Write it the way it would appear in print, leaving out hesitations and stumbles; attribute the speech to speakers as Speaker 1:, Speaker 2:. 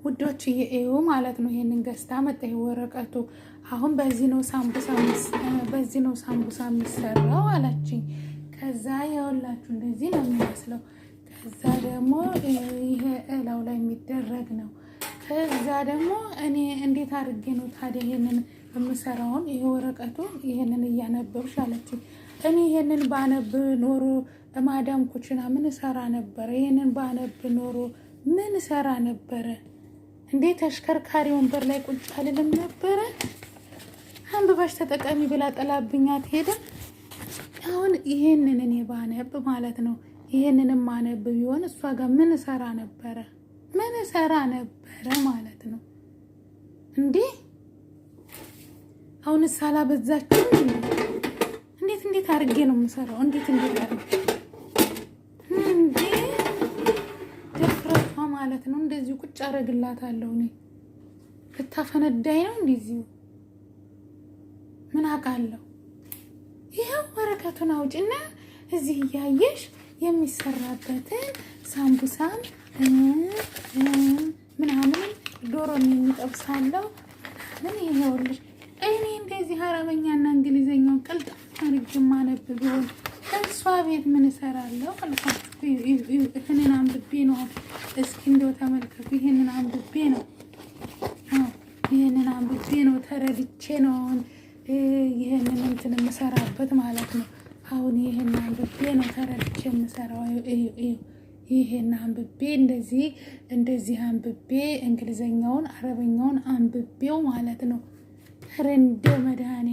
Speaker 1: ውዶች እየዩ ማለት ነው። ይሄንን ገዝታ መጣ ወረቀቱ። አሁን በዚህ ነው ሳምቡሳ የሚሰራው አላችኝ። ከዛ ያውላችሁ እንደዚህ ነው የሚመስለው። ከዛ ደግሞ ይሄ እላው ላይ የሚደረግ ነው። ከዛ ደግሞ እኔ እንዴት አድርጌ ነው ታዲያ ይሄንን የምሰራውን? ይሄ ወረቀቱ ይሄንን እያነበብሽ አለችኝ። እኔ ይሄንን ባነብ ኖሮ ማዳም ኩችና ምን ሰራ ነበር? ይሄንን ባነብ ኖሮ ምን ሰራ ነበረ? እንዴት ተሽከርካሪ ወንበር ላይ ቁጭ አልልም ነበረ? አንብባሽ ተጠቃሚ ብላ ጥላብኛት ሄደ። አሁን ይሄንን እኔ ባነብ ማለት ነው ይሄንንም ማነብ ቢሆን እሷ ጋር ምን ሰራ ነበረ? ምን ሰራ ነበረ ማለት ነው እንዴ? አሁን ሳላ በዛችሁ እንዴት አድርጌ ነው የምሰራው? እንዴት አድርጌ እንዴ ደፍረቷ ማለት ነው። እንደዚህ ቁጭ አረግላታለሁ እኔ። ልታፈነዳይ ነው እንደዚህ። ምን አውቃለሁ? ይሄው ወረቀቱን አውጪና እዚህ እያየሽ የሚሰራበትን ሳምቡሳም ምናምን ዶሮን የሚጠብሳለው ምን ይሄውልሽ። እኔ እንደዚህ አረበኛና እንግሊዘኛውን ቀልጣፋ አድርጌ ማነብ ቢሆን እሷ ቤት ምን እሰራለሁ አልኳችሁ። ይሄንን አንብቤ ነው። እስኪ እንደው ተመልከቱ። ይሄንን አንብቤ ነው ተረድቼ ነው ይሄንን እንትን የምሰራበት ማለት ነው። አሁን ይሄንን አንብቤ ነው ተረድቼ የምሰራው። ይሄን አንብቤ እንደዚህ አንብቤ እንግሊዘኛውን አረበኛውን አንብቤው ማለት ነው። ረንደ መድኃኒያ